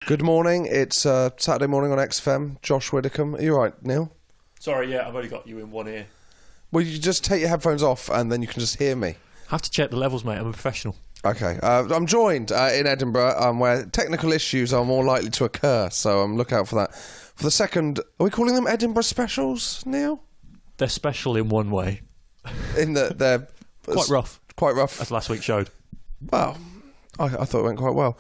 Good morning, it's Saturday morning on XFM. Josh Widdicombe. Are you all right, Neil? Sorry, yeah, I've only got you in one ear. Well, you just take your headphones off and then you can just hear me. I have to check the levels, mate. I'm a professional. Okay, I'm joined in Edinburgh where technical issues are more likely to occur, so look out for that. For the second, are we calling them Edinburgh specials, Neil? They're special in one way. In that they're... Quite rough. Quite rough. As last week showed. Well, I thought it went quite well.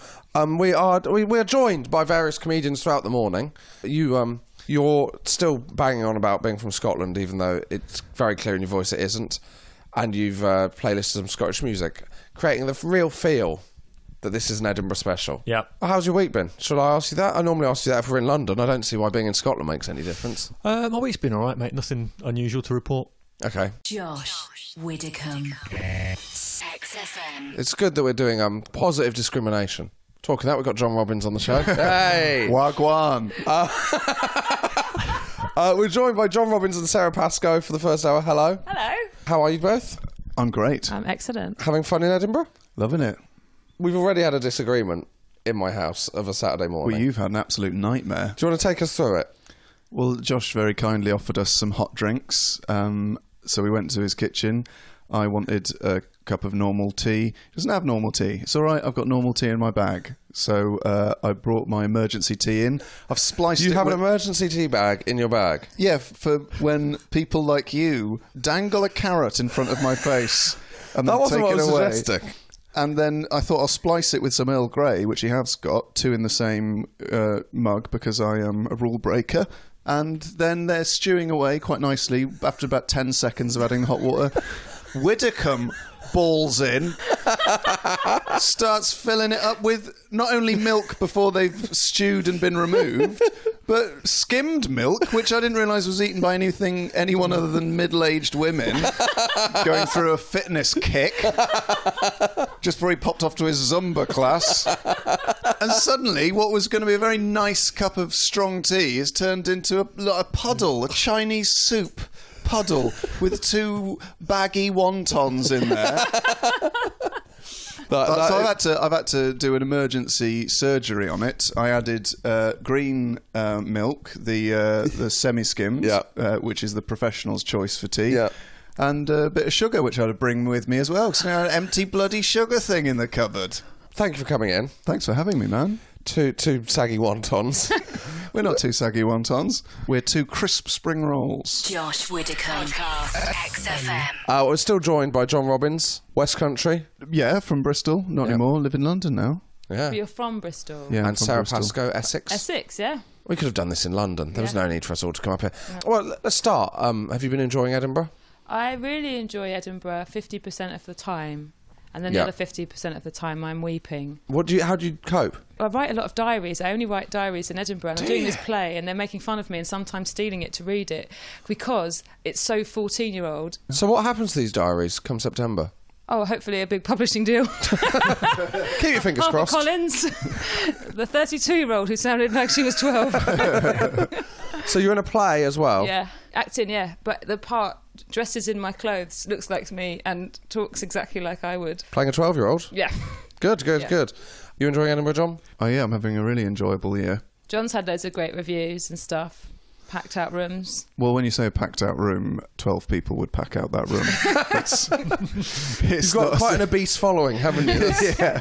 We are joined by various comedians throughout the morning. You're still banging on about being from Scotland, even though it's very clear in your voice it isn't. And you've playlisted some Scottish music, creating the real feel that this is an Edinburgh special. Yeah. How's your week been? Should I ask you that? I normally ask you that if we're in London. I don't see why being in Scotland makes any difference. My week's been alright, mate. Nothing unusual to report. Okay. Josh Widdicombe. XFM. It's good that we're doing positive discrimination. Talking that, we've got John Robbins on the show. Hey! Wagwan. We're joined by John Robbins and Sara Pascoe for the first hour. Hello. Hello. How are you both? I'm great. I'm excellent. Having fun in Edinburgh? Loving it. We've already had a disagreement in my house of a Saturday morning. Well, you've had an absolute nightmare. Do you want to take us through it? Well, Josh very kindly offered us some hot drinks, so we went to his kitchen. I wanted a cup of normal tea. He doesn't have normal tea. It's all right, I've got normal tea in my bag. So I brought my emergency tea in. I've spliced it. You have an emergency tea bag in your bag? Yeah, for when people like you dangle a carrot in front of my face and then That wasn't take what I it was away. suggesting. And then I thought I'll splice it with some Earl Grey, which he has got, two in the same mug because I am a rule breaker. And then they're stewing away quite nicely. After about 10 seconds of adding the hot water, Widdicombe balls in, starts filling it up with not only milk before they've stewed and been removed, but skimmed milk, which I didn't realise was eaten by anyone other than middle-aged women going through a fitness kick just before he popped off to his Zumba class. And suddenly, what was going to be a very nice cup of strong tea has turned into a puddle, a Chinese soup puddle with two baggy wontons in there. So I've had to do an emergency surgery on it. I added green milk, the semi-skimmed, which is the professional's choice for tea. Yeah. And a bit of sugar, which I had to bring with me as well, because I had an empty bloody sugar thing in the cupboard. Thank you for coming in. Thanks for having me, man. Two saggy wontons. We're not two saggy wontons. We're two crisp spring rolls. Josh Widdicombe. XFM. We're still joined by John Robbins, West Country. Yeah, from Bristol. Not anymore. Live in London now. Yeah. But you're from Bristol. Yeah, And from Sara Bristol. Pascoe, Essex. Essex, yeah. We could have done this in London. There was Yeah. no need for us all to come up here. Well, let's start. Have you been enjoying Edinburgh? I really enjoy Edinburgh 50% of the time. And then the Yeah. other 50% of the time I'm weeping. How do you cope? I write a lot of diaries. I only write diaries in Edinburgh. And I'm doing this play and they're making fun of me and sometimes stealing it to read it because it's so 14-year-old. So what happens to these diaries come September? Oh, hopefully a big publishing deal. Keep your fingers Harper crossed. Collins, the 32-year-old who sounded like she was 12. So you're in a play as well? Yeah, acting, yeah. But the part dresses in my clothes, looks like me and talks exactly like I would. Playing a 12-year-old? Yeah. Good. Yeah. You enjoying Edinburgh, John? Oh yeah, I'm having a really enjoyable year. John's had loads of great reviews and stuff. Packed out rooms. Well, when you say a packed out room, 12 people would pack out that room. You've got quite an obese following, haven't you? Yeah.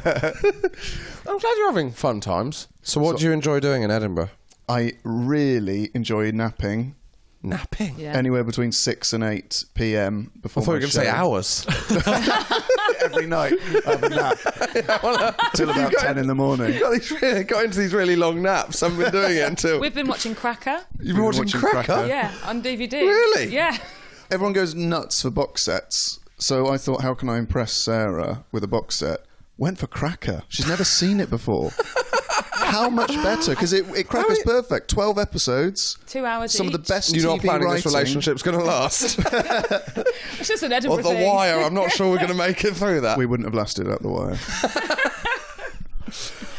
I'm glad you're having fun times. So what do you enjoy doing in Edinburgh? I really enjoy napping. Napping? Yeah. Anywhere between 6 and 8 p.m. I before thought you my were going to say show. hours. Every night I have a nap till about 10 in the morning. Got into these really long naps. I've been doing it until... We've been watching Cracker. You've been watching Cracker? Yeah, on DVD. Really? Yeah. Everyone goes nuts for box sets, so I thought, how can I impress Sarah with a box set? Went for Cracker. She's never seen it before. How much better? Because Cracker's perfect. 12 episodes. 2 hours Some each. of the best You're not TV planning writing. this relationship's going to last. It's just an Edinburgh Or The thing. Wire. I'm not sure we're going to make it through that. We wouldn't have lasted at The Wire.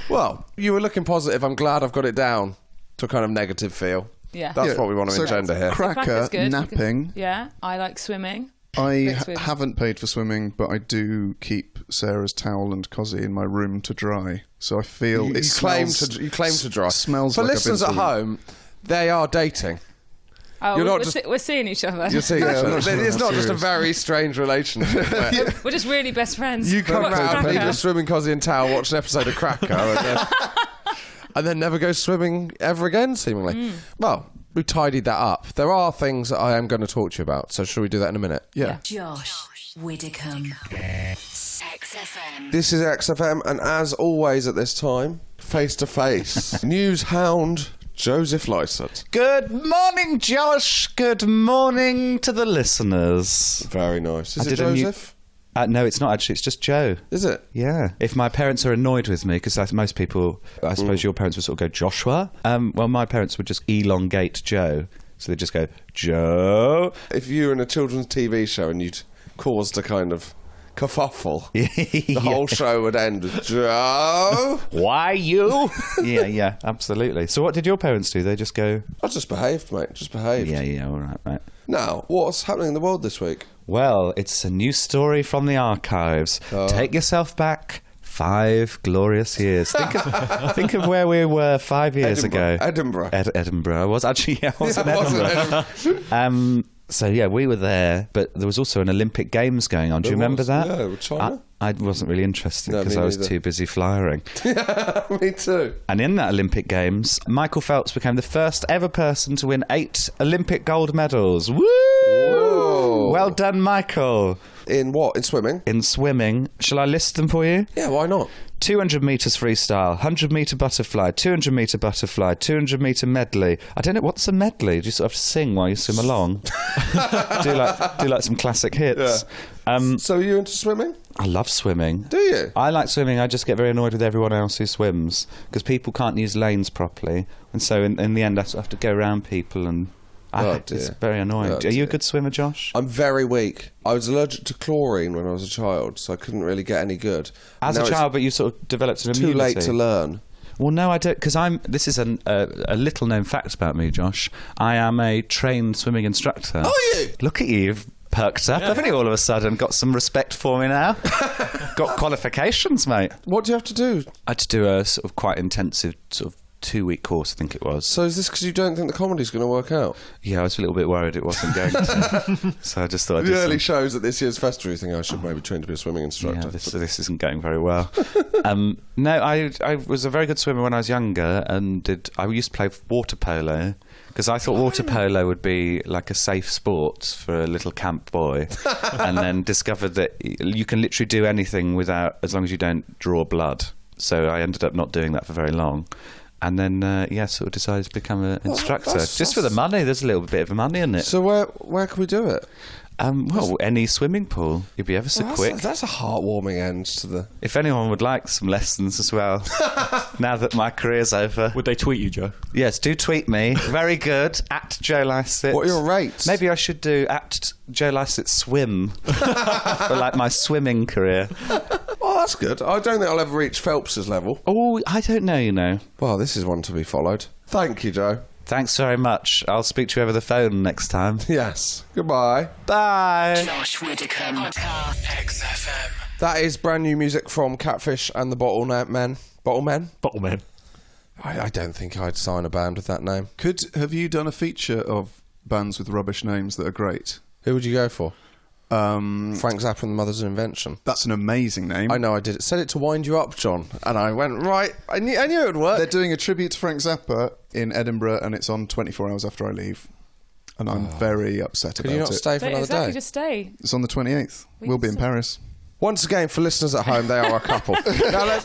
Well, you were looking positive. I'm glad I've got it down to a kind of negative feel. Yeah. That's what we want to So engender here. Cracker, Cracker's good. napping. Yeah, I like swimming. I Go swim. haven't paid for swimming, but I do keep Sarah's towel and cosy in my room to dry. So I feel You claim to dry. Smells For like listeners I've at been swimming. home, they are dating. Oh, You're not we're, just- we're seeing each other. You're seeing each I'm other. not sure It's how not just a serious. very strange relationship. where We're just really best friends. You come Watch round, Cracker. leave a swimming cosy and towel, watch an episode of Cracker, and then never go swimming ever again, seemingly. Well, we tidied that up. There are things that I am going to talk to you about, so shall we do that in a minute? Yeah. Josh Widdicombe. XFM. This is XFM, and as always at this time, face to face, news hound Joseph Lycett. Good morning, Josh. Good morning to the listeners. Very nice. Is I it did a new- Joseph? No, it's not actually. It's just Joe. Is it? Yeah. If my parents are annoyed with me, because most people, I suppose your parents would sort of go Joshua. Well, my parents would just elongate Joe. So they'd just go, Joe. If you were in a children's TV show and you'd caused a kind of kerfuffle, the whole show would end with Joe. Why you? yeah, absolutely. So what did your parents do? They just go, I just behaved, mate. Just behaved. yeah, all right. Now, what's happening in the world this week? Well, it's a new story from the archives. Take yourself back 5 glorious years. Think of where we were 5 years ago. Edinburgh. Edinburgh. I was in Yeah, it wasn't Edinburgh. Edinburgh. So yeah, we were there, but there was also an Olympic Games going on. Do you There remember was, that? yeah, with China. I wasn't really interested No, because me I was neither. too busy flying. Me too. And in that Olympic Games, Michael Phelps became the first ever person to win 8 Olympic gold medals. Woo! Whoa. Well done, Michael. In what? In swimming? In swimming, shall I list them for you? Yeah, why not? 200 metres freestyle, 100 metre butterfly, 200 metre butterfly, 200 metre medley. I don't know, what's a medley? Do you sort of sing while you swim along? do like some classic hits. So are you into swimming? I love swimming. Do you? I like swimming. I just get very annoyed with everyone else who swims because people can't use lanes properly. And so in the end I sort of have to go around people and it's dear. very annoying. Oh, Are you dear. a good swimmer, Josh? I'm very weak. I was allergic to chlorine when I was a child, so I couldn't really get any good. As Now a it's child, but you sort of developed an too immunity. late to learn. Well, no, I don't, because this is a little known fact about me, Josh. I am a trained swimming instructor. Are you? Look at you, you've perked up, haven't you, all of a sudden? Got some respect for me now? Got qualifications, mate. What do you have to do? I had to do a sort of quite intensive sort of 2-week course, I think it was. So is this because you don't think the comedy's going to work out? Yeah, I was a little bit worried it wasn't going to. So I just thought I'd The do early some... shows at this year's festival, you think I should maybe train to be a swimming instructor. Yeah, this isn't going very well. No, I was a very good swimmer when I was younger, and I used to play water polo because I thought water polo would be like a safe sport for a little camp boy, and then discovered that you can literally do anything as long as you don't draw blood. So I ended up not doing that for very long. And then, sort of decided to become an instructor. Just for the money. There's a little bit of money in it. So where can we do it? Well, any swimming pool. You'd be ever so quick. That's a heartwarming end to the... If anyone would like some lessons as well, now that my career's over. Would they tweet you, Joe? Yes, do tweet me. Very good. At Joe Lycett. What are your rates? Maybe I should do at Joe Lycett swim for like my swimming career. Oh, that's good. I don't think I'll ever reach Phelps's level. Oh, I don't know, you know. Well, this is one to be followed. Thank you, Joe. Thanks very much. I'll speak to you over the phone next time. Yes. Goodbye. Bye. Josh Widdicombe. Podcast. XFM. That is brand new music from Catfish and the Bottlemen. Bottleman. I don't think I'd sign a band with that name. Have you done a feature of bands with rubbish names that are great? Who would you go for? Frank Zappa and the Mothers of Invention. That's an amazing name. I know I did it. Said it to wind you up, John. And I went, right, I knew it would work. They're doing a tribute to Frank Zappa in Edinburgh, and it's on 24 hours after I leave. And I'm very upset Could about you not it. stay for another day? Just stay. It's on the 28th. We'll be in Paris. Once again, for listeners at home, they are a couple. Now,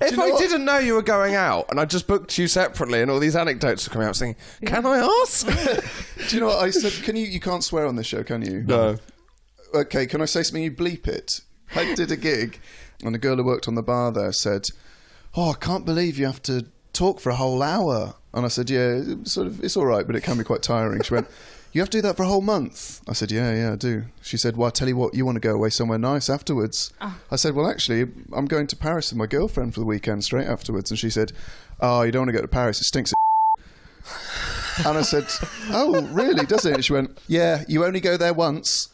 if I didn't know you were going out and I just booked you separately and all these anecdotes were coming out saying, can I ask? Do you know what I said? You can't swear on this show, can you? No. Okay, can I say something? You bleep it. I did a gig, and a girl who worked on the bar there said, "Oh, I can't believe you have to talk for a whole hour." And I said, "Yeah, it's all right, but it can be quite tiring." She went, "You have to do that for a whole month?" I said, "Yeah, I do." She said, "Well, I tell you what, you want to go away somewhere nice afterwards." I said, "Well, actually, I'm going to Paris with my girlfriend for the weekend straight afterwards." And she said, "Oh, you don't want to go to Paris, it stinks of And I said, oh, really, does it? And she went, yeah, you only go there once.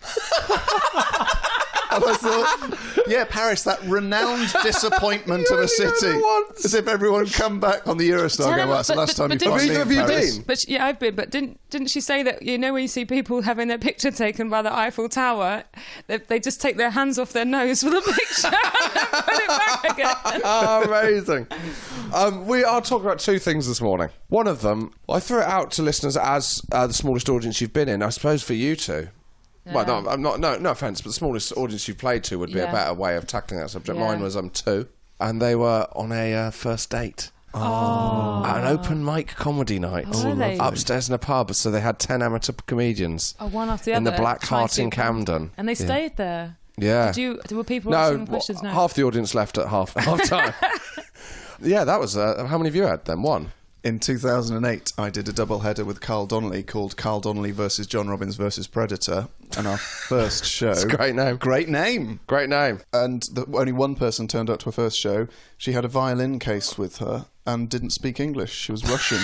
And I thought, yeah, Paris, that renowned disappointment of a city. As if everyone come back on the Eurostar and go, well, that's the last time you've Have been either of you been? But yeah, I've been. But didn't she say that, you know, when you see people having their picture taken by the Eiffel Tower, they just take their hands off their nose for the picture and put it back again? Amazing. We are talking about two things this morning. One of them, I threw it out to listeners as the smallest audience you've been in. I suppose for you two. Well, no, I'm not. No offence, but the smallest audience you've played to would be a better way of tackling that subject. Yeah. Mine was 2, and they were on a first date. An open mic comedy night Really? upstairs in a pub. So they had 10 amateur comedians One after the in other. the Black trying Hart to in Camden. And they stayed there. Yeah. Were people asking questions? No. Half the audience left at half time. Yeah, that was. How many of you had then? One. In 2008, I did a double-header with Carl Donnelly called Carl Donnelly versus John Robbins versus Predator. And our first show... It's a great name. Great name. Great name. And only one person turned up to her first show. She had a violin case with her and didn't speak English. She was Russian.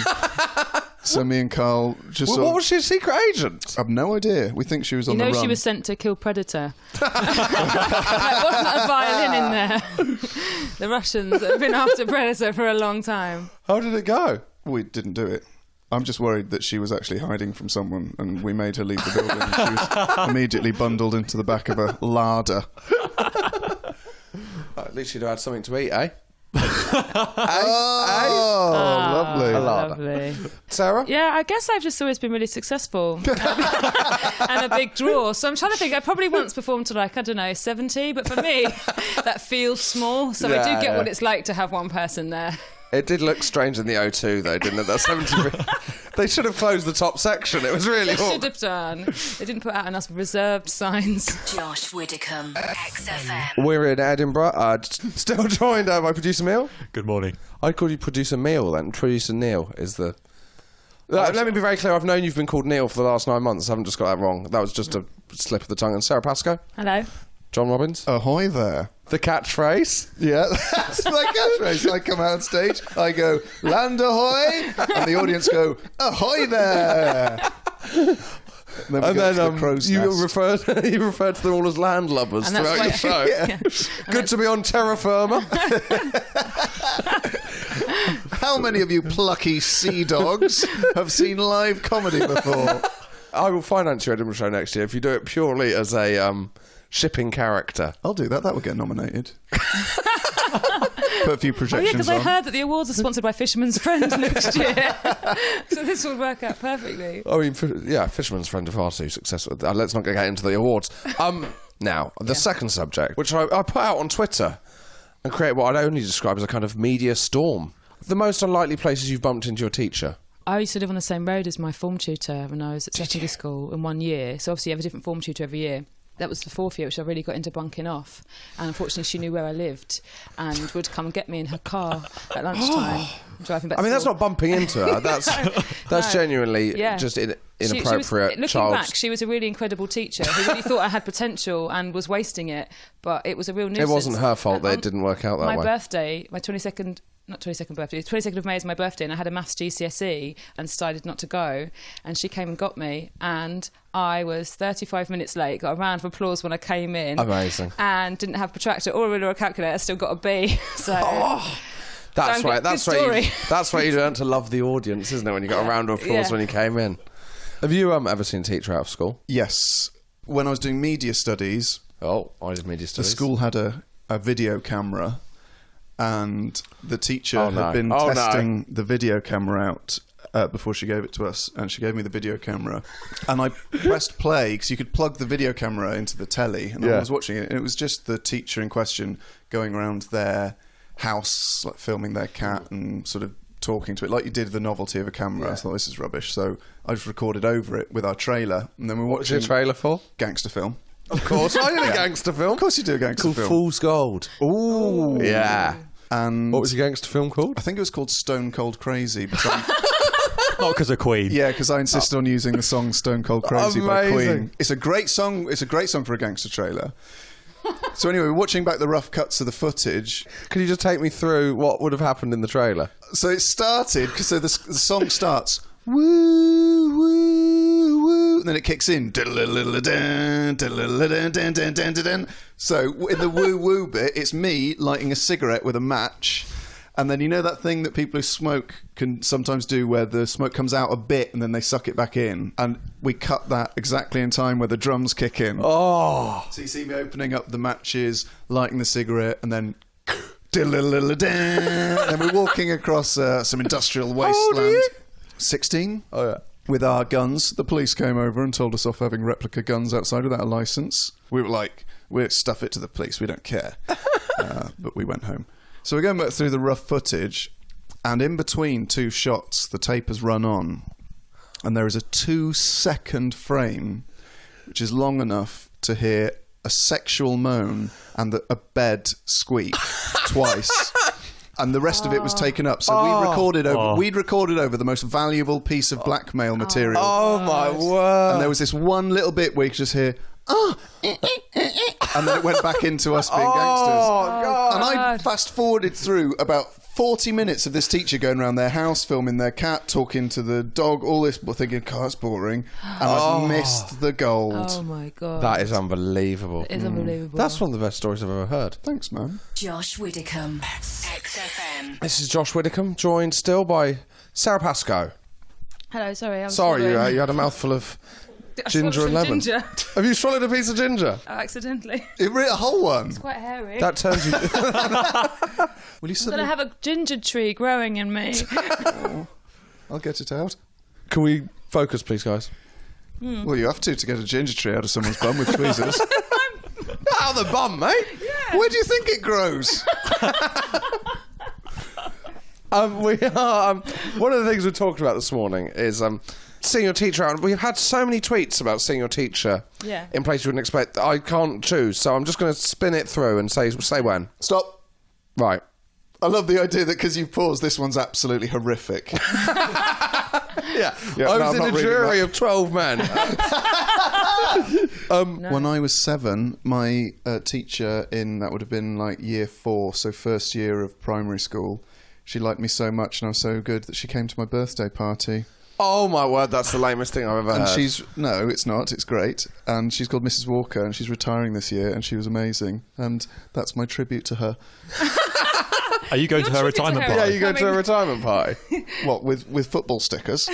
So me and Carl just Well, what was she, a secret agent? I have no idea. We think she was on You the know run. she was sent to kill Predator. There wasn't a violin in there. The Russians have been after Predator for a long time. How did it go? We didn't do it. I'm just worried that she was actually hiding from someone and we made her leave the building. She was immediately bundled into the back of a larder. At least you'd have had something to eat, eh? Lovely. Lovely. Sarah? Yeah, I guess I've just always been really successful. And a big draw. So I'm trying to think, I probably once performed to 70, but for me, that feels small. So I do get what it's like to have one person there. It did look strange in the O2 though, didn't it? That 70. They should have closed the top section. It was really They should awkward. have done. They didn't put out enough reserved signs. Josh Widdicombe, XFM. We're in Edinburgh. Still joined by producer Neil. Good morning. I called you producer Neil then. Producer Neil is the... Let me be very clear. I've known you've been called Neil for the last 9 months. I haven't just got that wrong. That was just a slip of the tongue. And Sara Pascoe. Hello. John Robbins. Ahoy there. The catchphrase. Yeah, that's my catchphrase. I come out on stage, I go, land ahoy, and the audience go, ahoy there. And then you referred to them all as landlubbers And that's throughout why- your show. Yeah. Good to be on terra firma. How many of you plucky sea dogs have seen live comedy before? I will finance your Edinburgh show next year if you do it purely as a shipping character. I'll do that. That would get nominated. Put a few Oh, yeah, projections because I on. heard that the awards are sponsored by Fisherman's Friend next year. So this will work out perfectly. I mean, Fisherman's Friend of far too successful. Let's not get into the awards. Now, the second subject, which I put out on Twitter and create what I'd only describe as a kind of media storm. The most unlikely places you've bumped into your teacher. I used to live on the same road as my form tutor when I was at secondary school in 1 year. So obviously you have a different form tutor every year. That was the 4th year, which I really got into bunking off. And unfortunately, she knew where I lived and would come and get me in her car at lunchtime, driving back. I mean, that's not bumping into her. That's genuinely just inappropriate. Looking back, she was a really incredible teacher who really thought I had potential and was wasting it. But it was a real nuisance. It wasn't her fault that it didn't work out that way. My birthday, my 22nd birthday, 22nd of May is my birthday, and I had a maths GCSE and decided not to go, and she came and got me, and I was 35 minutes late, got a round of applause when I came in. Amazing. And didn't have a protractor or a ruler or a calculator, still got a B. So That's right. Good story. That's why you learn to love the audience, isn't it? When you got a round of applause when you came in. Have you ever seen a teacher out of school? Yes. When I was doing media studies, Oh, I did media the studies. school had a video camera, and the teacher Oh, no. had been Oh, no. testing the video camera out before she gave it to us, and she gave me the video camera, and I pressed play because you could plug the video camera into the telly, and I was watching it, and it was just the teacher in question going around their house, like filming their cat and sort of talking to it like you did the novelty of a camera. I thought, this is rubbish, so I just recorded over it with our trailer, and then we What was watched your trailer for? gangster film. Of course, I did a gangster film. Of course you do a gangster Called film. Fool's Gold. Ooh. Yeah. And What was your gangster film called? I think it was called Stone Cold Crazy. But Not because of Queen. yeah, because I insisted on using the song Stone Cold Crazy by Amazing. Queen. It's a great song. It's a great song for a gangster trailer. So anyway, watching back the rough cuts of the footage. Could you just take me through what would have happened in the trailer? So it started, because the song starts, woo, woo, woo. And then it kicks in. So in the woo woo bit, it's me lighting a cigarette with a match. And then you know that thing that people who smoke can sometimes do where the smoke comes out a bit and then they suck it back in. And we cut that exactly in time where the drums kick in. Oh. So you see me opening up the matches, lighting the cigarette, and then... and then we're walking across some industrial wasteland. 16? Oh, yeah. With our guns. The police came over and told us off having replica guns outside without a licence. We were like, we'll stuff it to the police, we don't care. But we went home. So we're going back through the rough footage, and in between two shots, the tape has run on, and there is a 2-second frame, which is long enough to hear a sexual moan and a bed squeak twice. And the rest of it was taken up. So we'd recorded over the most valuable piece of blackmail material. Oh, my word. And there was this one little bit where you could just hear, and then it went back into us being gangsters. Oh, God. And I fast-forwarded through about 40 minutes of this teacher going around their house, filming their cat, talking to the dog, all this, but thinking, God, that's boring. And I've missed the gold. Oh, my God. That is unbelievable. It is unbelievable. That's one of the best stories I've ever heard. Thanks, man. Josh Widdicombe, XFM. This is Josh Widdicombe, joined still by Sara Pascoe. Hello, sorry. You had a mouthful of ginger and lemon. Ginger. Have you swallowed a piece of ginger? Accidentally. A whole one. It's quite hairy. That turns you... Will you I'm going to have a ginger tree growing in me. I'll get it out. Can we focus, please, guys? Well, you have to get a ginger tree out of someone's bum with tweezers. Out of the bum, mate. Yeah. Where do you think it grows? We are. One of the things we talked about this morning is seeing your teacher out. We've had so many tweets about seeing your teacher in places you wouldn't expect. I can't choose, so I'm just going to spin it through and say when. Stop. Right. I love the idea that because you've paused, this one's absolutely horrific. Yeah. Yeah, I no, was I'm in not a reading jury that. of 12 men. When I was 7, my teacher in, that would have been like year 4, so first year of primary school, she liked me so much and I was so good that she came to my birthday party. Oh my word, that's the lamest thing I've ever And heard. no, it's not, it's great. And she's called Mrs. Walker and she's retiring this year and she was amazing. And that's my tribute to her. Are you going to her tribute to retirement her. party? Yeah, you go to a retirement party. What, with football stickers?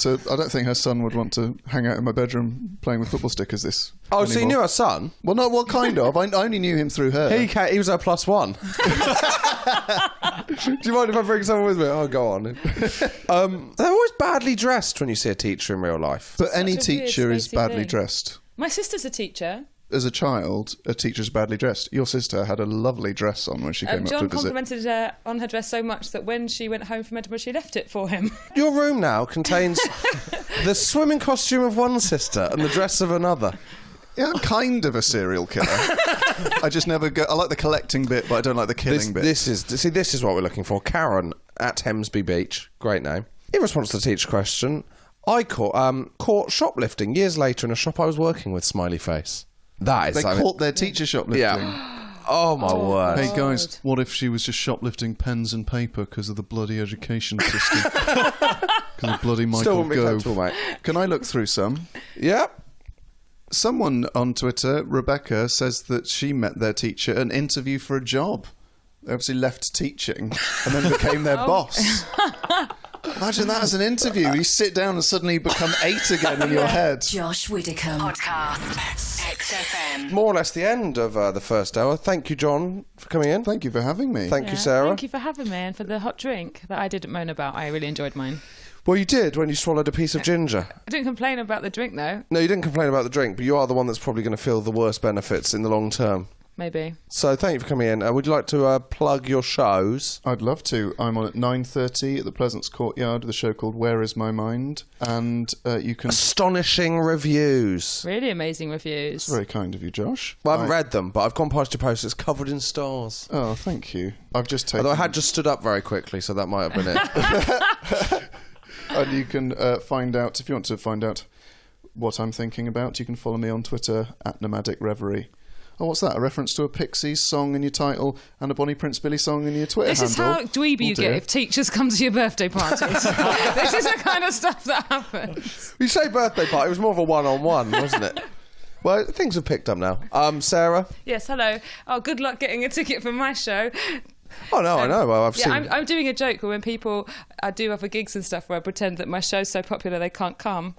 I don't think her son would want to hang out in my bedroom playing with football stickers this Oh, so you anymore. knew her son? Well, no, what kind of? I only knew him through her. He was her +1. Do you mind if I bring someone with me? Oh, go on. They're always badly dressed when you see a teacher in real life. But any a weird, teacher is spacey badly thing. dressed. My sister's a teacher. As a child, a teacher's badly dressed. Your sister had a lovely dress on when she came up to John visit. complimented her on her dress so much that when she went home from Edinburgh, she left it for him. Your room now contains the swimming costume of one sister and the dress of another. Yeah, I'm kind of a serial killer. I just never go... I like the collecting bit, but I don't like the killing bit. This is what we're looking for. Karen at Hemsby Beach. Great name. In response to the teacher question, I caught shoplifting years later in a shop I was working with, smiley face. That is They something. caught their teacher shoplifting. Yeah. Oh, my word. Hey guys, what if she was just shoplifting pens and paper because of the bloody education system? Because of bloody Still Michael wouldn't be acceptable, Gove. mate. Can I look through some? Yep. Someone on Twitter, Rebecca, says that she met their teacher at an interview for a job. They obviously left teaching and then became their boss. Imagine that as an interview. You sit down and suddenly become 8 again in your head. Josh Widdicombe podcast. XFM. More or less the end of the first hour. Thank you, John, for coming in. Thank you for having me. Thank you, Sarah. Thank you for having me and for the hot drink that I didn't moan about. I really enjoyed mine. Well, you did when you swallowed a piece of ginger. I didn't complain about the drink, though. No, you didn't complain about the drink, but you are the one that's probably going to feel the worst benefits in the long term. Maybe. So thank you for coming in. Would you like to plug your shows? I'd love to. I'm on at 9:30 at the Pleasance Courtyard with a show called Where Is My Mind? And you can... Astonishing reviews. Really amazing reviews. Very kind of you, Josh. Well, I haven't read them, but I've gone past your post. It's covered in stars. Oh, thank you. I've just taken... Although I had just stood up very quickly, so that might have been it. And you can find out, if you want to find out what I'm thinking about, you can follow me on Twitter at Nomadic Reverie. Oh, what's that? A reference to a Pixies song in your title and a Bonnie Prince Billy song in your Twitter This handle? is how dweeby you dear. get if teachers come to your birthday parties. This is the kind of stuff that happens. You say birthday party, it was more of a one-on-one, wasn't it? Well, things have picked up now. Sarah? Yes, hello. Oh, good luck getting a ticket for my show. Oh, no, I know. Well, I've seen... I'm doing a joke when people do other gigs and stuff where I pretend that my show's so popular they can't come.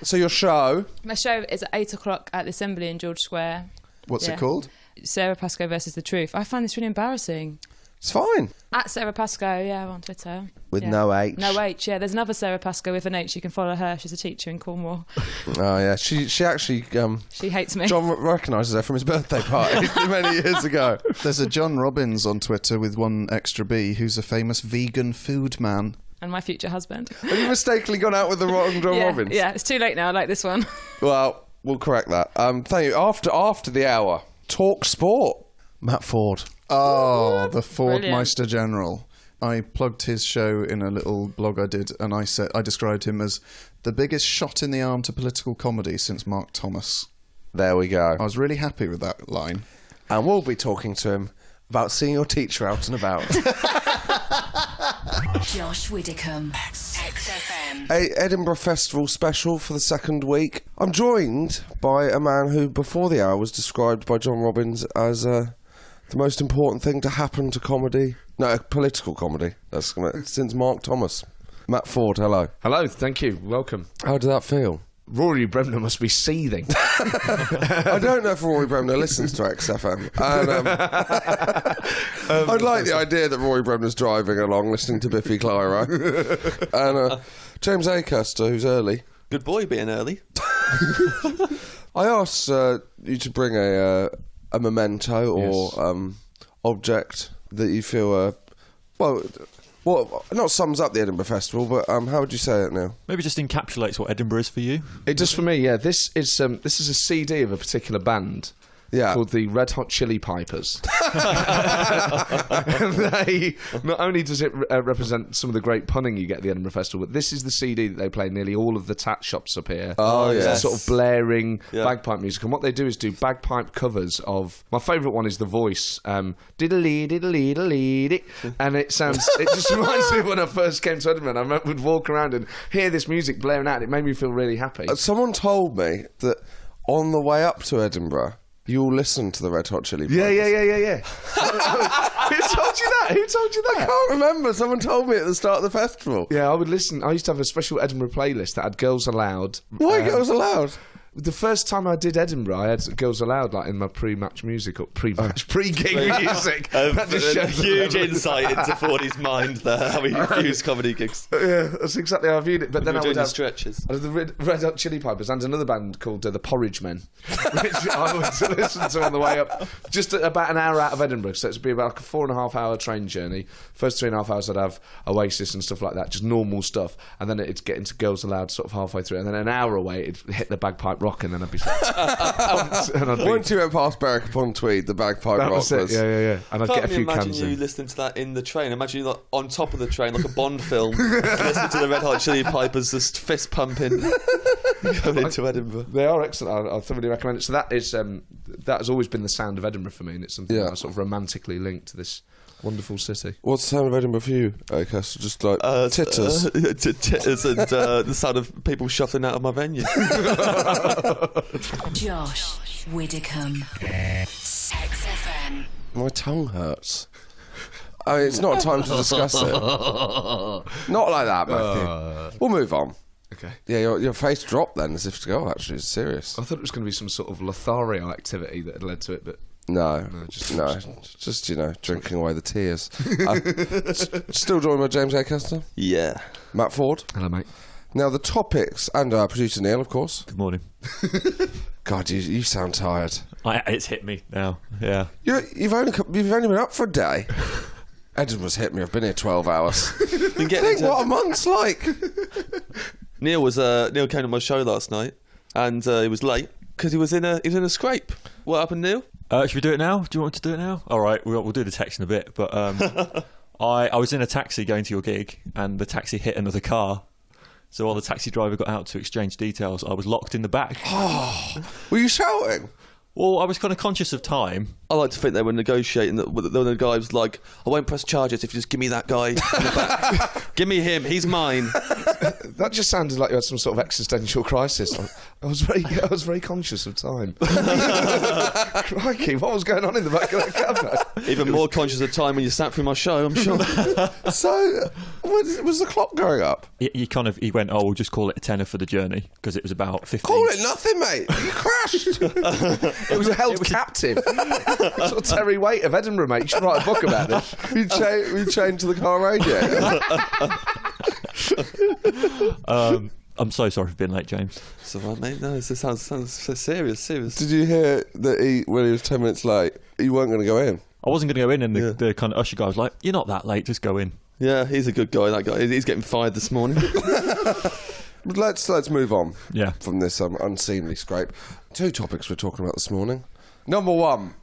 So your show... My show is at 8 o'clock at the Assembly in George Square. What's it called? Sara Pascoe versus the Truth. I find this really embarrassing. It's fine. At Sara Pascoe, on Twitter. With Yeah. no H. No H, yeah. There's another Sara Pascoe with an H. You can follow her. She's a teacher in Cornwall. Oh, yeah. She actually... She hates me. John recognises her from his birthday party many years ago. There's a John Robbins on Twitter with one extra B who's a famous vegan food man. And my future husband. Have you mistakenly gone out with the wrong John Robbins? Yeah, it's too late now. I like this one. Well, we'll correct that. Thank you. After the hour, talk sport. Matt Forde. Oh, the Ford Brilliant. Meister General. I plugged his show in a little blog I did, and I described him as the biggest shot in the arm to political comedy since Mark Thomas. There we go. I was really happy with that line. And we'll be talking to him about seeing your teacher out and about. Josh Widdicombe, XFM. A Edinburgh Festival special for the second week. I'm joined by a man who, before the hour, was described by John Robbins as the most important thing to happen to comedy. No, political comedy. That's since Mark Thomas. Matt Forde, hello. Hello, thank you. Welcome. How did that feel? Rory Bremner must be seething. I don't know if Rory Bremner listens to XFM. And, I'd like the idea that Rory Bremner's driving along listening to Biffy Clyro. And James Acaster, who's early. Good boy being early. I asked you to bring a memento or object that you feel, well, not sums up the Edinburgh Festival, but how would you say it now? Maybe just encapsulates what Edinburgh is for you. It does for me, yeah. This is a CD of a particular band. Yeah. Called the Red Hot Chili Pipers. They, not only does it represent some of the great punning you get at the Edinburgh Festival, but this is the CD that they play in nearly all of the tat shops up here. Oh, It's yes. sort of blaring bagpipe music. And what they do is do bagpipe covers of... My favourite one is The Voice. Diddly, diddly, diddly. And it just reminds me of when I first came to Edinburgh. And I would walk around and hear this music blaring out. It made me feel really happy. Someone told me that on the way up to Edinburgh, you'll listen to the Red Hot Chili Peppers. Yeah. Who told you that? I can't remember. Someone told me at the start of the festival. Yeah, I would listen. I used to have a special Edinburgh playlist that had Girls Aloud. Why Girls Aloud? The first time I did Edinburgh, I had Girls Aloud like in my pre-match music or pre-gig music. That just shows the Huge level. insight into Fordy's mind there, how he views comedy gigs. Yeah, that's exactly how I viewed it. But then I would doing the have stretches. I had the Red Hot Chili Peppers and another band called the Porridge Men, which I would listen to on the way up. Just about an hour out of Edinburgh, so it'd be about like a 4.5 hour train journey. First 3.5 hours I'd have Oasis and stuff like that, just normal stuff, and then it'd get into Girls Aloud sort of halfway through, and then an hour away it'd hit the bagpipe rock, and then I'd be Once you went past Berwick upon Tweed, the bagpipe that rock was it. was... Yeah. And I'd Can't get a few imagine cans you in. listening to that in the train. Imagine you like on top of the train, like a Bond film, listening to the Red Hot Chili Pipers, just fist pumping, going into Edinburgh. They are excellent. I thoroughly recommend it. So that has always been the sound of Edinburgh for me, and it's something that I sort of romantically linked to this wonderful city. What's the sound of Edinburgh for you, Acaster? Just like titters? Titters and the sound of people shuffling out of my venue. Josh Widdicombe, XFM. My tongue hurts. I mean, it's not time to discuss it. Not like that, Matthew. We'll move on. Okay. Yeah, your face dropped then, as if to go, actually. It's serious. I thought it was going to be some sort of Lothario activity that had led to it, but No, just drinking away the tears. Still joined by James Acaster, Yeah. Matt Forde. hello, mate. Now the topics, and our producer Neil, of course. Good morning. God, you sound tired. It's hit me now. Yeah. You've only been up for a day. Edinburgh's hit me. I've been here 12 hours. Been getting Think into- what a month's like. Neil came to my show last night, and he was late because he was in a scrape. What happened, Neil? Should we do it now? Do you want to do it now? All right, we'll do the text in a bit. But I was in a taxi going to your gig, and the taxi hit another car. So while the taxi driver got out to exchange details, I was locked in the back. Were you shouting? Well, I was kind of conscious of time. I like to think they were negotiating. The guy was like, "I won't press charges if you just give me that guy in the back. Give me him. He's mine." That just sounded like you had some sort of existential crisis. I was very conscious of time. Crikey, what was going on in the back of that cab? Even more conscious of time when you sat through my show, I'm sure. So, was the clock going up? He went, "Oh, we'll just call it a tenner for the journey," because it was about 15. Call it nothing, mate. You crashed. It was held captive. Sort of Terry Waite of Edinburgh, mate. You should write a book about it. We chained to the car radio. I'm so sorry for being late, James. So, mate, no, this sounds so serious. Did you hear that when he was 10 minutes late, you weren't going to go in? I wasn't going to go in, and the kind of usher guy was like, "You're not that late, just go in." Yeah, he's a good guy, that guy. He's getting fired this morning. Let's move on Yeah. from this unseemly scrape. 2 topics we're talking about this morning. Number 1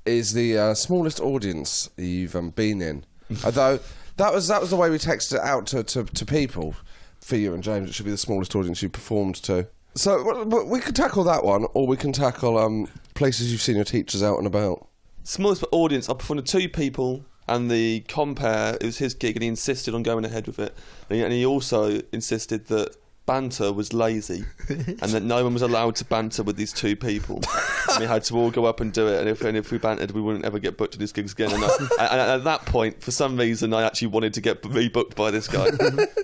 is the smallest audience you've been in. Although that was the way we texted it out to people. For you and James, it should be the smallest audience you performed to. So we can tackle that one, or we can tackle places you've seen your teachers out and about. Smallest audience, I performed to 2 people, and the compere, it was his gig, and he insisted on going ahead with it. And he also insisted that banter was lazy, and that no one was allowed to banter with these 2 people. And we had to all go up and do it, and if we bantered, we wouldn't ever get booked to these gigs again. And at that point, for some reason, I actually wanted to get rebooked by this guy.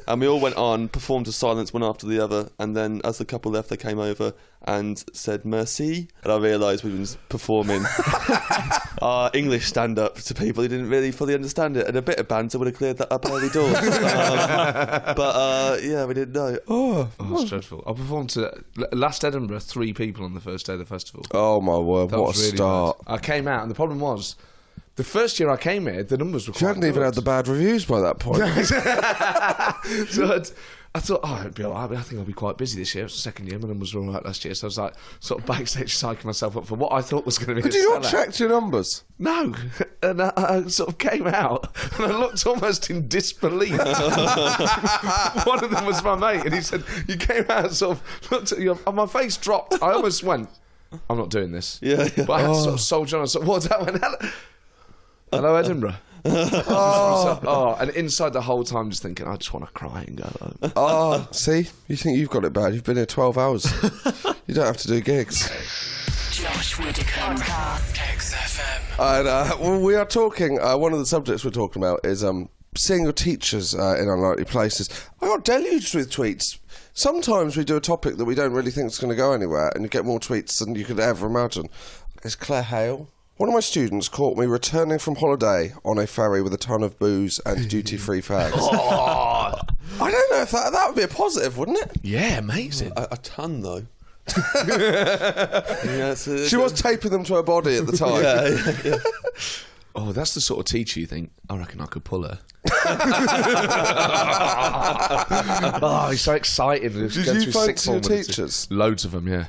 And we all went on, performed to silence one after the other, and then as the couple left, they came over and said merci, and I realised we'd been performing our English stand-up to people who didn't really fully understand it, and a bit of banter would have cleared that up early doors. But yeah, we didn't know. Oh, it's dreadful. I performed to last Edinburgh 3 people on the first day of the festival. Oh my word, That what a was really start. bad. I came out, and the problem was, the first year I came here, the numbers were quite You hadn't even had the bad reviews by that point. So I thought, it'd be all right. I think I'll be quite busy this year. It's the second year. My numbers were all right last year. So I was like, sort of backstage psyching myself up for what I thought was going to be But a you not sellout. checked your numbers? No. And I sort of came out, and I looked almost in disbelief. One of them was my mate, and he said, you came out and sort of looked at you, and my face dropped. I almost went, I'm not doing this. Yeah. But I had to sort of soldier on. I sort of walked out and went, hello, Edinburgh. And inside the whole time just thinking, I just want to cry and go home. See? You think you've got it bad. You've been here 12 hours. You don't have to do gigs. Josh Widdicombe. XFM. And we are talking, one of the subjects we're talking about is seeing your teachers in unlikely places. I got deluged with tweets. Sometimes we do a topic that we don't really think is going to go anywhere, and you get more tweets than you could ever imagine. It's Claire Hale. One of my students caught me returning from holiday on a ferry with a ton of booze and duty-free fags. I don't know if that would be a positive, wouldn't it? Yeah, amazing. A ton, though. Yeah, She was taping them to her body at the time. yeah. Oh, that's the sort of teacher you think, I reckon I could pull her. He's so excited. Did you fancy your teachers? Loads of them, yeah.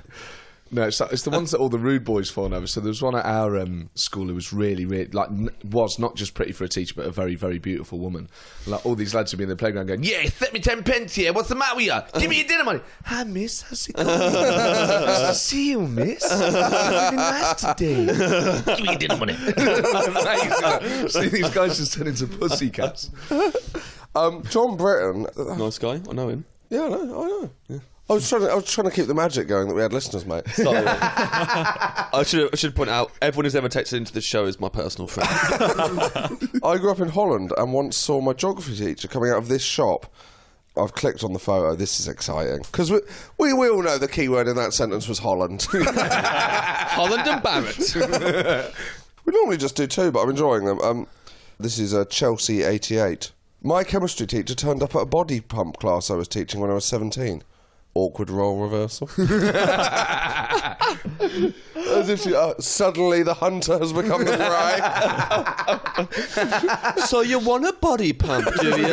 No, it's the ones that all the rude boys fawn over. So there was one at our school who was really, really, was not just pretty for a teacher, but a very, very beautiful woman. Like, all these lads would be in the playground going, yeah, set me 10 pence here. What's the matter with you? Give me your dinner money. Hi, miss. How's it going? Nice to see you, miss. Really nice today. Give me your dinner money. Amazing. See these guys just turn into pussycats. John Britton. Nice guy, I know him. Yeah, I know. Yeah. I was trying to keep the magic going that we had listeners, mate. I should point out, everyone who's ever texted into this show is my personal friend. I grew up in Holland and once saw my geography teacher coming out of this shop. I've clicked on the photo. This is exciting. Because we all know the key word in that sentence was Holland. Holland and Barrett. We normally just do 2, but I'm enjoying them. This is Chelsea 88. My chemistry teacher turned up at a body pump class I was teaching when I was 17. Awkward role reversal. As if suddenly the hunter has become the prey. So you want a body pump, do you?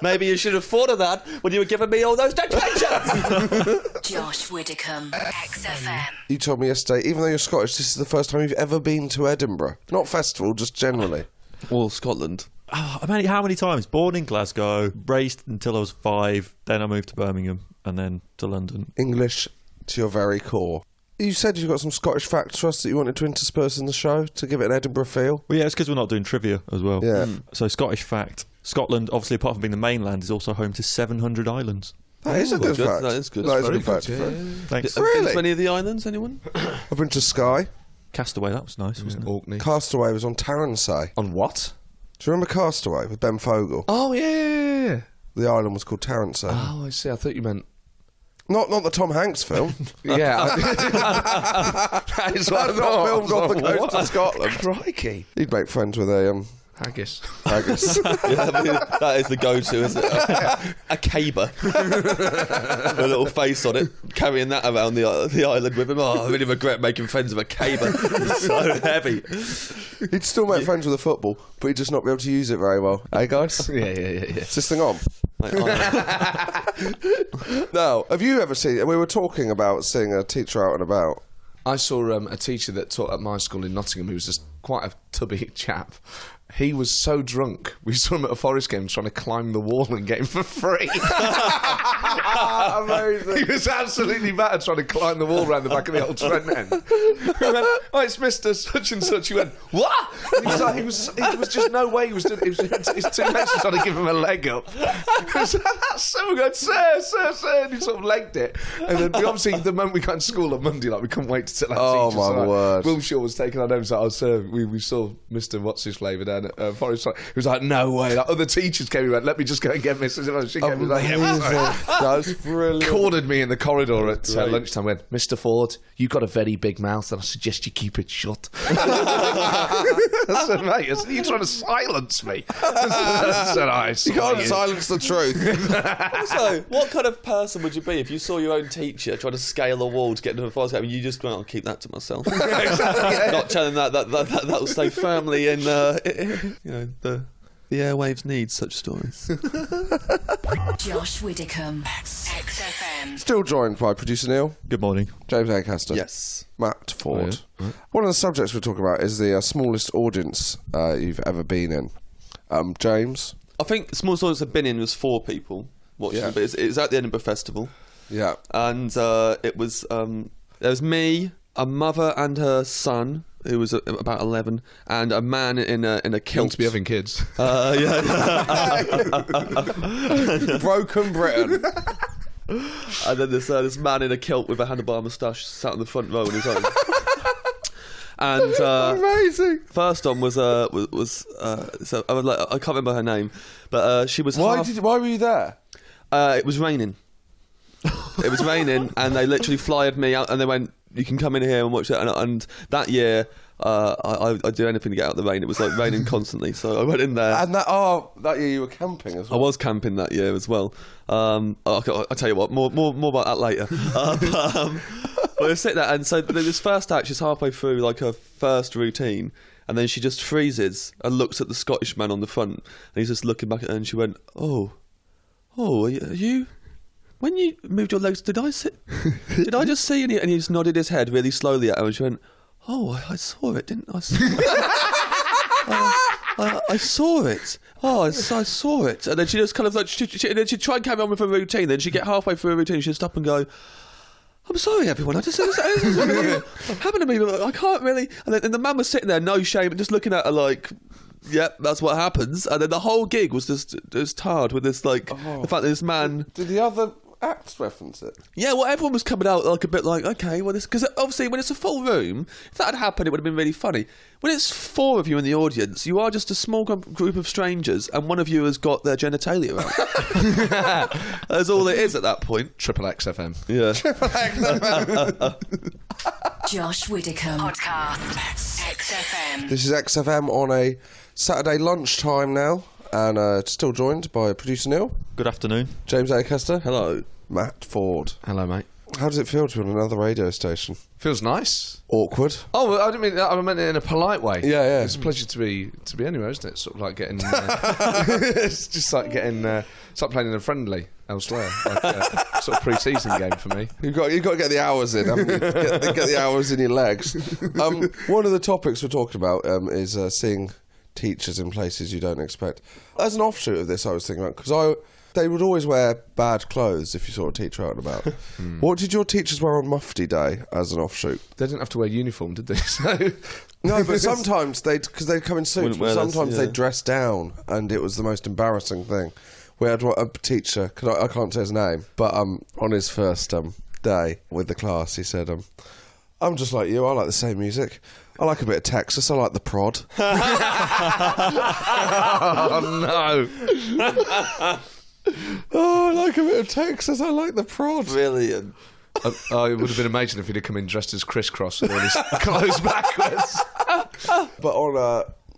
Maybe you should have thought of that when you were giving me all those dictations. Josh Widdicombe. XFM. You told me yesterday, even though you're Scottish, this is the first time you've ever been to Edinburgh. Not festival, just generally. Well, Scotland. how many times? Born in Glasgow, raised until I was 5, then I moved to Birmingham, and then to London. English to your very core. You said you've got some Scottish facts for us that you wanted to intersperse in the show to give it an Edinburgh feel. Well, yeah, it's because we're not doing trivia as well. Yeah. So, Scottish fact. Scotland, obviously, apart from being the mainland, is also home to 700 islands. That is a good fact. That is good. That is a Very good fact. good, yeah. Thanks. Have you been Really? to any of the islands, anyone? I've been to Skye. Castaway, that was nice, wasn't it? Orkney. Castaway was on Taransay. On what? Do you remember Castaway with Ben Fogle? Oh, yeah. The island was called Taransay. Oh, I see. I thought you meant... Not the Tom Hanks film. Yeah. That is what I That's not thought. filmed off the coast What? of Scotland. Crikey. He'd make friends with a Haggis. haggis. Yeah, I mean, that is the go-to, isn't it? A caber. With a little face on it, carrying that around the island with him. Oh, I really regret making friends with a caber. It's so heavy. He'd still make friends with the football, but he'd just not be able to use it very well. Hey, guys? Yeah. Is this thing on? Like, oh, No. Have you ever seen... We were talking about seeing a teacher out and about. I saw a teacher that taught at my school in Nottingham who was just quite a tubby chap. He was so drunk. We saw him at a Forest game trying to climb the wall and get him for free. Amazing. He was absolutely mad trying to climb the wall around the back of the old Trent end. We went, oh, it's Mr. Such and Such. He went, what? And he was like, it was just no way he was doing it. His two mates were trying to give him a leg up. So we went, sir, and he sort of legged it. And then obviously the moment we got to school on Monday, like we couldn't wait to tell our Oh, teachers. my So, like, word. Wilshire was taking our names. Like, oh, sir, we saw Mr. What's his flavour down at Forest. He was like, no way. Like, other teachers came and went, let me just go and get Mrs. She came and was like, yeah, sorry. That's brilliant. Cornered me in the corridor at lunchtime. Went, Mr. Forde, you've got a very big mouth, and I suggest you keep it shut. I said, mate, you're trying to silence me. I said, I saw You can't silence the truth. also, what kind of person would you be if you saw your own teacher trying to scale a wall to get into a forest game and you just went, I'll keep that to myself? Not telling that'll stay firmly in, the airwaves need such stories. Josh Widdicombe, XFM. Still joined by producer Neil, Good morning. James Acaster, Yes. Matt Forde. One of the subjects we're talking about is the smallest audience you've ever been in. James? I think the smallest audience I've been in was 4 people watching, Yeah. but it was at the Edinburgh Festival. Yeah. And it was there was me, a mother and her son who was about 11, and a man in a kilt. to be having kids. Broken Britain. And then this man in a kilt with a handlebar moustache sat on the front row on his own. And Amazing. first on was so I can't remember her name, but she was Why were you there? it was raining. It was raining, and they literally flyered me out, and they went, "You can come in here and watch it." And that year, I'd do anything to get out of the rain. It was like raining constantly, so I went in there. And that year you were camping as I well. was camping that year as well. I'll tell you what, more about that later. But I sit there, and so this first act, she's halfway through like her first routine, and then she just freezes and looks at the Scottish man on the front, and he's just looking back at her, and she went, "Oh, are you? When you moved your legs, did I just see?" And he just nodded his head really slowly at her, and she went, "Oh, I saw it, didn't I?" I saw it. Oh, I saw it. And then she just kind of like, and then she'd try and carry on with her routine. Then she'd get halfway through her routine, she'd stop and go, "I'm sorry, everyone. I just happened to me. But I can't really." And then the man was sitting there, no shame, and just looking at her like, "Yep, that's what happens." And then the whole gig was just tarred with this the fact that this man. Did the other acts reference it? Yeah, well, everyone was coming out like a bit like, okay, well, this, because obviously when it's a full room, if that had happened, it would have been really funny. When it's 4 of you in the audience, you are just a small group of strangers, and one of you has got their genitalia out. That's all it is at that point. Triple XFM. Yeah. Josh Widdicombe, podcast, XFM. This is XFM on a Saturday lunchtime now, and still joined by producer Neil, Good afternoon. James Acaster, Hello. Matt Forde. Hello, mate. How does it feel to be on another radio station? Feels nice. Awkward. Oh, well, I didn't mean that. I meant it in a polite way. Yeah. It's a pleasure to be anywhere, isn't it? Sort of like getting. It's just like getting. It's like playing in a friendly elsewhere, like sort of pre-season game for me. You've got to get the hours in, haven't you? Get the hours in your legs. One of the topics we're talking about is seeing teachers in places you don't expect. As an offshoot of this, I was thinking about, because they would always wear bad clothes if you saw a teacher out and about. What did your teachers wear on Mufti Day as an offshoot? They didn't have to wear uniform, did they? So No, but sometimes because they'd come in suits, Wouldn't but wear this, sometimes yeah. they'd dress down, and it was the most embarrassing thing. We had a teacher, I can't say his name, but on his first day with the class, he said, I'm just like you, I like the same music. I like a bit of Texas, I like the prod. oh no. Oh, I like a bit of Texas, I like the prod. Brilliant. It would have been amazing if he'd have come in dressed as crisscross with all his clothes backwards. But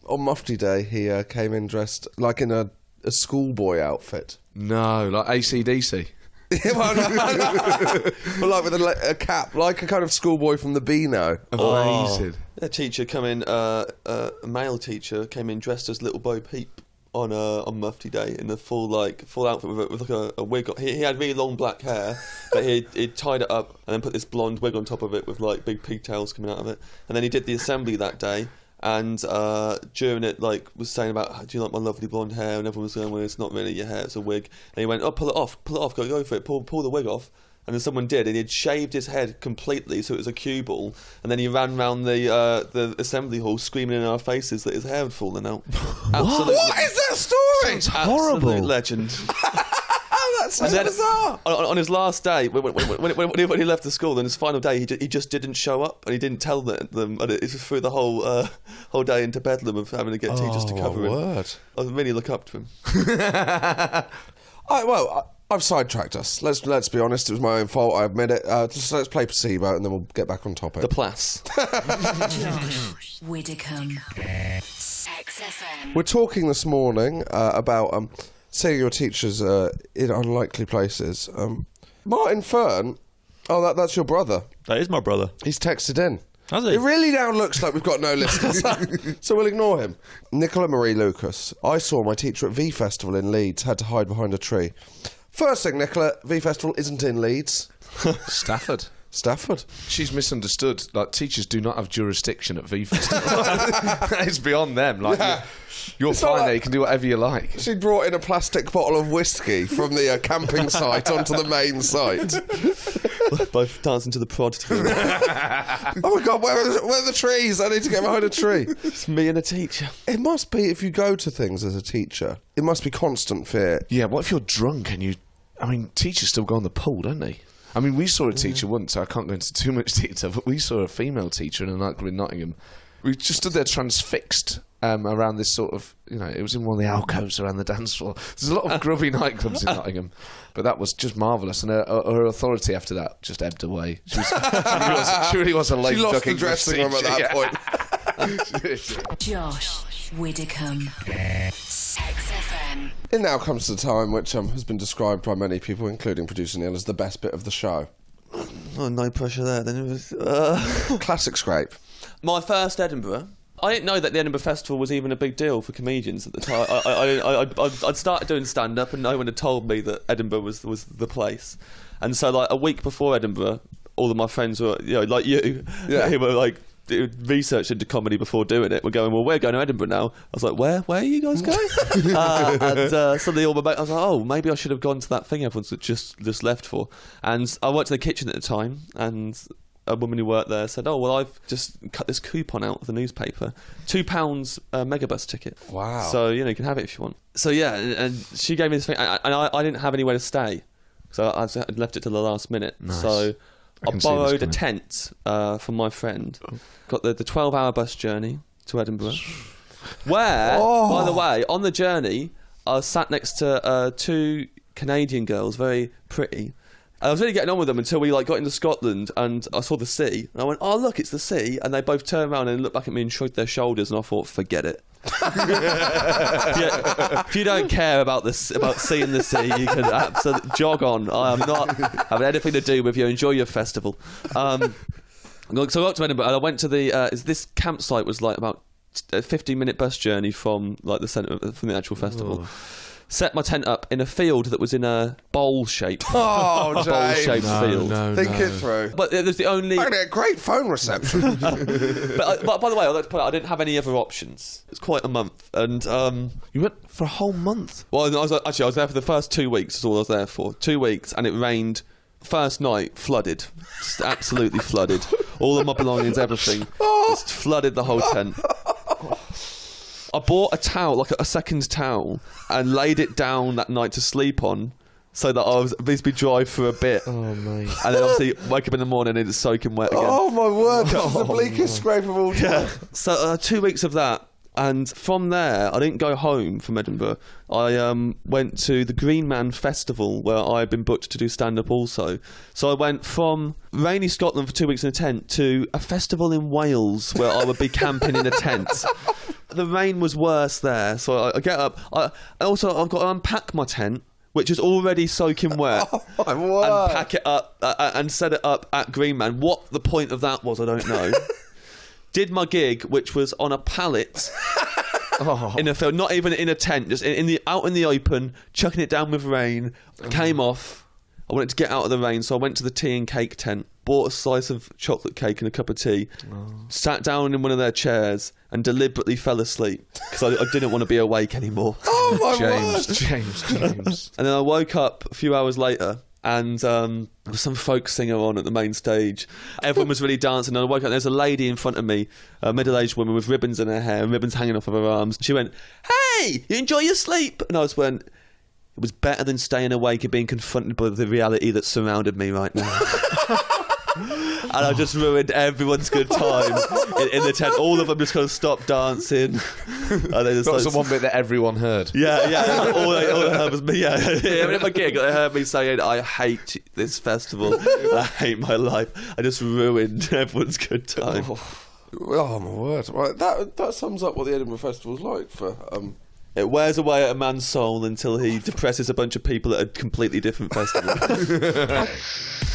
on Mufti Day, he came in dressed like in a schoolboy outfit. No, like AC/DC. Yeah, well, no. But like with a cap, like a kind of schoolboy from the Beano. Amazing. A teacher come in, a male teacher came in dressed as Little Bo Peep on Mufti Day in the full outfit with like a wig on. He had really long black hair, but he tied it up and then put this blonde wig on top of it with like big pigtails coming out of it. And then he did the assembly that day, and during it was saying about, do you like my lovely blonde hair? And everyone was going, well, it's not really your hair, it's a wig. And he went, oh, pull it off, go for it, pull the wig off. And then someone did, and he'd shaved his head completely, so it was a cue ball. And then he ran round the assembly hall screaming in our faces that his hair had fallen out. What is that story? It's horrible. Absolute legend. That's so bizarre. On his last day, when he left the school, on his final day, he just didn't show up, and he didn't tell them. And it was through the whole day into bedlam of having to get teachers to cover him. Word. I really look up to him. I've sidetracked us. Let's be honest. It was my own fault. I admit it. Just let's play placebo, and then we'll get back on topic. The Plas. Josh Widdicombe. XFM. We're talking this morning about seeing your teachers in unlikely places. Martin Fern. Oh, that's your brother. That is my brother. He's texted in. Has he? It really now looks like we've got no listeners, so we'll ignore him. Nicola Marie Lucas. I saw my teacher at V Festival in Leeds, had to hide behind a tree. First thing, Nicola, V Festival isn't in Leeds. Stafford. She's misunderstood. Like, teachers do not have jurisdiction at V Festival. It's beyond them. Like, Yeah. you're It's fine not there. like- You can do whatever you like. She brought in a plastic bottle of whiskey from the camping site onto the main site. Both dancing to the prod together. Oh my God, where are the trees? I need to get behind a tree. It's me and a teacher. It must be, if you go to things as a teacher, it must be constant fear. Yeah, what if you're drunk and you... I mean, teachers still go on the pool, don't they? I mean, we saw a teacher once, so I can't go into too much detail, but we saw a female teacher in a nightclub in Nottingham. We just stood there transfixed around this sort of, it was in one of the alcoves around the dance floor. There's a lot of grubby nightclubs in Nottingham, but that was just marvellous. And her authority after that just ebbed away. She really was a late She lost duck the English dressing room at teacher, that point. Josh Widdicombe. XFM. It now comes to the time which has been described by many people, including producer Neil, as the best bit of the show. Oh, no pressure there. Then it was Classic scrape. my first Edinburgh. I didn't know that the Edinburgh Festival was even a big deal for comedians at the time. I'd started doing stand-up, and no one had told me that Edinburgh was the place. And so, like, a week before Edinburgh, all of my friends were, like you, who were like researched into comedy before doing it, were going, well, we're going to Edinburgh now. I was like, where are you guys going? And suddenly all my mates, I was like, oh, maybe I should have gone to that thing everyone's just left for. And I worked in the kitchen at the time, and a woman who worked there said, oh, well, I've just cut this coupon out of the newspaper, £2 megabus ticket. Wow. So, you can have it if you want. So, yeah, and she gave me this thing, and I didn't have anywhere to stay, so I left it to the last minute. Nice. So I can see this borrowed a coming. tent from my friend, got the 12-hour bus journey to Edinburgh, where, by the way, on the journey, I was sat next to two Canadian girls, very pretty. I was really getting on with them until we got into Scotland, and I saw the sea, and I went, oh, look, it's the sea, and they both turned around and looked back at me and shrugged their shoulders, and I thought, forget it. If you don't care about seeing the sea, you can absolutely jog on. I am not having anything to do with you. Enjoy your festival. So I got to Edinburgh, and I went to this campsite was like about a 15-minute bus journey from the centre from the actual festival. set my tent up in a field that was in a bowl shape. Oh, James. Bowl-shaped field. Think it through. But it was the only... I'm going to get great phone reception. But by the way, I'd like to point out, I didn't have any other options. It was quite a month. And You went for a whole month? well, I was there for the first 2 weeks. That's all I was there for. 2 weeks, and it rained. First night, flooded. Just absolutely flooded. All of my belongings, everything. Just flooded the whole tent. I bought a towel, like a second towel, and laid it down that night to sleep on, so that I was at least be dry for a bit. Oh, mate. And then obviously wake up in the morning and it's soaking wet again. Oh, my word. That's the bleakest scrape of all time. So 2 weeks of that. And from there, I didn't go home from Edinburgh. I went to the Green Man Festival, where I had been booked to do stand-up also. So I went from rainy Scotland for 2 weeks in a tent to a festival in Wales, where I would be camping in a tent. The rain was worse there, so I get up. I've got to unpack my tent, which is already soaking wet, My word. and pack it up and set it up at Green Man. What the point of that was, I don't know. Did my gig, which was on a pallet in a field, not even in a tent, just out in the open, chucking it down with rain. Came off. I wanted to get out of the rain, so I went to the tea and cake tent, bought a slice of chocolate cake and a cup of tea, sat down in one of their chairs, and deliberately fell asleep because I didn't want to be awake anymore. Oh, my word. James. And then I woke up a few hours later, and there was some folk singer on at the main stage. Everyone was really dancing, and I woke up, there's a lady in front of me, a middle-aged woman with ribbons in her hair and ribbons hanging off of her arms. She went, "Hey, you enjoy your sleep?" And I just went, it was better than staying awake and being confronted by the reality that surrounded me right now. And I just ruined everyone's good time in the tent. All of them just kind of stopped dancing. And they just That was the one bit that everyone heard. Yeah. All I heard was me. Yeah. At my gig, they heard me saying, "I hate this festival. I hate my life." I just ruined everyone's good time. Oh, my word. Right, that sums up what the Edinburgh Festival's like for... It wears away at a man's soul until he depresses a bunch of people at a completely different festival.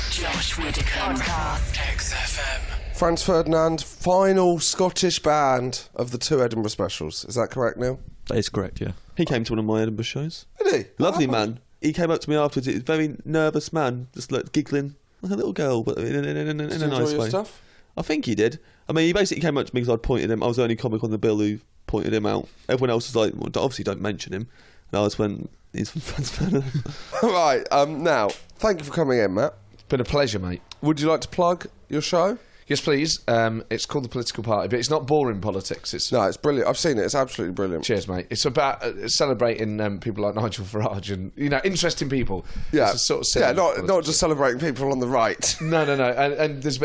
Josh Widdicombe. XFM. Franz Ferdinand, final Scottish band of the 2 Edinburgh specials. Is that correct, Neil? That is correct, yeah. He came to one of my Edinburgh shows. Did he? Lovely man. He came up to me afterwards. He's a very nervous man, just like giggling like a little girl, but in a nice way. Stuff? I think he did. I mean, he basically came up to me because I'd pointed him. I was the only comic on the bill who pointed him out. Everyone else was like, well, obviously don't mention him. And I just went, he's from Franz Ferdinand. Right, now, thank you for coming in, Matt. It's been a pleasure, mate. Would you like to plug your show? Yes, please. It's called The Political Party, but it's not boring politics. It's No, it's brilliant. I've seen it. It's absolutely brilliant. Cheers, mate. It's about celebrating people like Nigel Farage and, interesting people. Yeah, It's a sort of silly not just celebrating people on the right. No. And there's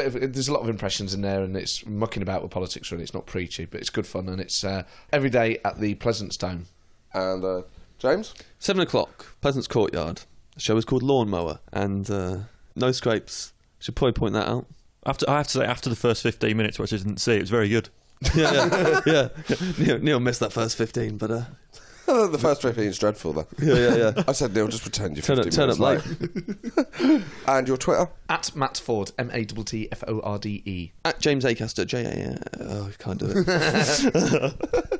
a lot of impressions in there, and it's mucking about with politics, really. It's not preachy, but it's good fun, and it's every day at the Pleasantstone. And, James? 7 o'clock, Pleasance Courtyard. The show is called Lawnmower, and no scrapes. Should probably point that out. I have to say, after the first 15 minutes, which I didn't see, it was very good. Yeah. Neil missed that first 15, but... The first 15 is dreadful, though. Yeah. I said, Neil, just pretend you're Turn 15 up minutes late. late. And your Twitter? At Matt Forde, MATTFORDE. At James Acaster, I can't do it.